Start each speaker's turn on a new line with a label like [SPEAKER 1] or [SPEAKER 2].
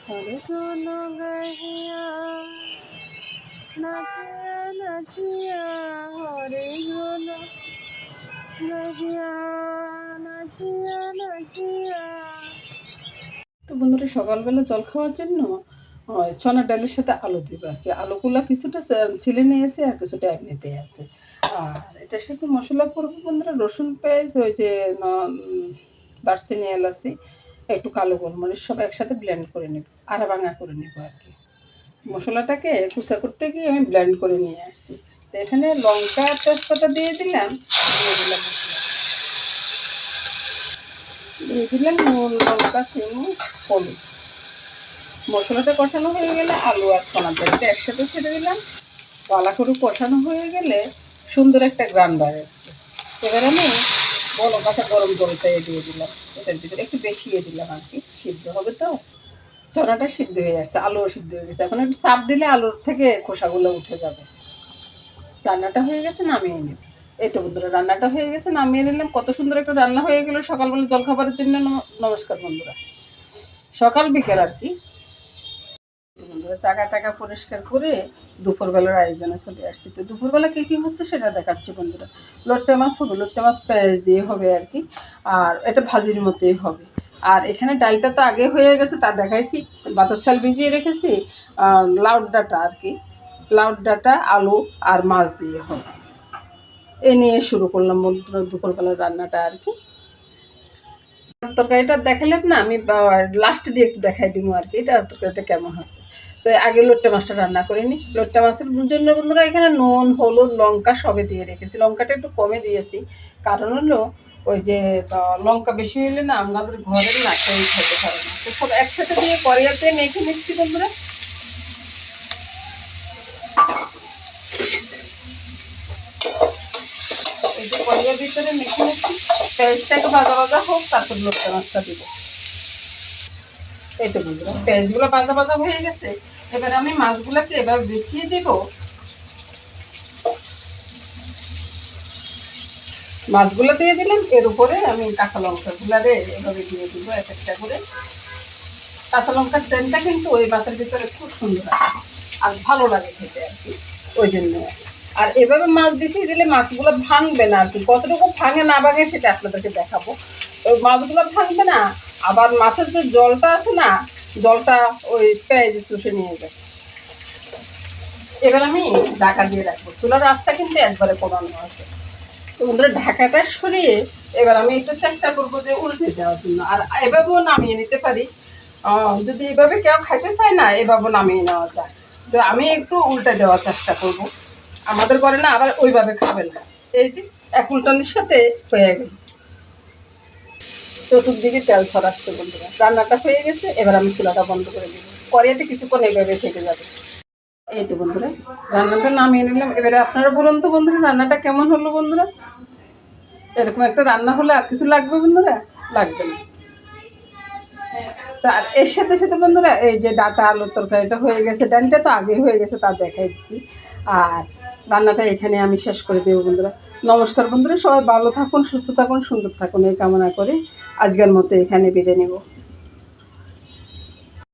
[SPEAKER 1] হরে শোনো গাহিয়া নাচিয়া নাচিয়া হরে শোনো গাহিয়া নাচিয়া নাচিয়া। তো বন্ধুরা সকালবেলা জল খাওয়ার জন্য চনা ডালের সাথে আলু দিব আর কি। আলুগুলা কিছুটা ছিলে নিয়েছে আর কিছুটা এমনিতেই আছে। আর এটার সাথে মশলা করবো বন্ধুরা, রসুন পেঁয়াজ, ওই যে দারচিনি এলাচি, একটু কালো গোলমরিচ সব একসাথে ব্লেন্ড করে নেব, আড়া ভাঙা করে নেব আর কি। মশলাটাকে কুচা করতে গিয়ে আমি ব্লেন্ড করে নিয়ে আসছি। তো এখানে লঙ্কা তেজপাতা দিয়ে দিলাম, দিয়ে দিলাম নুন, লঙ্কা, চিনি, হলুদ। মশলাটা কষানো হয়ে গেলে আলু আর চনার ডালটা একসাথে ছেড়ে দিলাম। পালা করে কষানো হয়ে গেলে সুন্দর একটা গ্রান বার হচ্ছে। এবার আমি বড় কাঁচা গরম জলটা দিয়ে দিলাম, এটার ভিতরে একটু বেশি দিলাম আর কি, সিদ্ধ হবে তো। চনাটা সিদ্ধ হয়ে যাচ্ছে, আলুও সিদ্ধ হয়ে গেছে। এখন একটু চাপ দিলে আলুর থেকে খোসাগুলো উঠে যাবে। রান্নাটা হয়ে গেছে, নামিয়ে নেব। এই তো বন্ধুরা রান্নাটা হয়ে গেছে, নামিয়ে নিলাম। কত সুন্দর একটা রান্না হয়ে গেল সকালবেলা জলখাবারের জন্য। নমস্কার বন্ধুরা, সকাল বিকেল আর কি। বন্ধুরা চাকা টাকা পরিষ্কার করে দুপুরবেলার আয়োজনে চলে আসছি। তো দুপুরবেলা কী কী হচ্ছে সেটা দেখাচ্ছি বন্ধুরা। লোট্টে মাছ হবে, লোট্টে মাছ পেঁয়াজ দিয়ে হবে আর কি, আর এটা ভাজির মতোই হবে। আর এখানে ডালটা তো আগে হয়ে গেছে, তা দেখাইছি। বাতাস চাল ভিজিয়ে রেখেছি, লাউড ডাঁটা আর কি, লাউড ডাঁটা, আলু আর মাছ দিয়ে হবে। এ নিয়ে শুরু করলাম বন্ধুরা দুপুরবেলার রান্নাটা আর কি। তরকারিটা দেখালাম না, আমি লাস্টে দিয়ে একটু দেখাই দিব আর কি এটা তরকারিটা কেমন হয়েছে। তো আগে লোট্টে মাছটা রান্না করে নিই। লোট্টে মাছের জন্য বন্ধুরা এখানে নুন, হলুদ, লঙ্কা সবে দিয়ে রেখেছি। লঙ্কাটা একটু কমে দিয়েছি, কারণ হলো ওই যে লঙ্কা বেশি হইলে না আমাদের ঘরের না কেউ খেতে পারে না। তো সব একসাথে দিয়ে কড়াইতে মেখে নিচ্ছি বন্ধুরা। এই যে কড়াইয়ের ভিতরে মেখে নিচ্ছি, পেঁয়াজটাকে ভাজা ভাজা হোক, তারপর লোট্টে মাছটা দিব। এই তো বন্ধুরা পেঁয়াজগুলো ভাজা ভাজা হয়ে গেছে। এবার আমি মাছগুলোকে এভাবে বিছিয়ে দেব। মাছগুলো দিয়ে দিলাম, এর উপরে আমি কাঁচা লঙ্কাগুলো এভাবে দিয়ে দিব এক একটা করে। কাঁচা লঙ্কার সেন্টটা কিন্তু ওই মাছের ভিতরে খুব সুন্দর আছে আর ভালো লাগে খেতে আর কি, ওই জন্য। আর এভাবে মাছ বিছিয়ে দিলে মাছগুলো ভাঙবে না আর কি। কতটুকু ভাঙে না ভাঙে সেটা আপনাদেরকে দেখাবো। ওই মাছগুলো ভাঙবে না, আবার মাছের যে জলটা আছে না, জলটা ওই পেঁয়াজ চুষে নিয়ে যায়। এবার আমি ঢাকা দিয়ে রাখবো। চুলার আঁচটা কিন্তু একবারে কমানো আছে। তো বন্ধুরা ঢাকাটা সরিয়ে এবার আমি একটু চেষ্টা করবো যে উল্টে দেওয়ার জন্য। আর এভাবেও নামিয়ে নিতে পারি, যদি এভাবে কেউ খাইতে চায় না এভাবেও নামিয়ে নেওয়া যায়। তো আমি একটু উল্টে দেওয়ার চেষ্টা করব। আমাদের ঘরে না আবার ওইভাবে খাবেন না। এই যে এক উল্টানির সাথে হয়ে গেল, চতুর্দিকে তেল ছড়াচ্ছে বন্ধুরা। রান্নাটা হয়ে গেছে, এবার আমি চুলাটা বন্ধ করে দেবো। কড়াইতে কিছুক্ষণ এইভাবে থেকে যাবে। এই তো বন্ধুরা রান্নাটা নামিয়ে নিলাম। এবারে আপনারা বলুন তো বন্ধুরা রান্নাটা কেমন হলো বন্ধুরা। এরকম একটা রান্না হলে আর কিছু লাগবে বন্ধুরা? লাগবে না। আর এর সাথে সাথে বন্ধুরা এই যে ডাটা আলুর তরকারিটা হয়ে গেছে, ডালটা তো আগেই হয়ে গেছে, তা দেখাই দিচ্ছি। আর রান্নাটা এখানে আমি শেষ করে দেবো বন্ধুরা। নমস্কার বন্ধুরা, সবাই ভালো থাকুন, সুস্থ থাকুন, সুন্দর থাকুন এই কামনা করে আজকের মতো এখানে বিদায় নেব।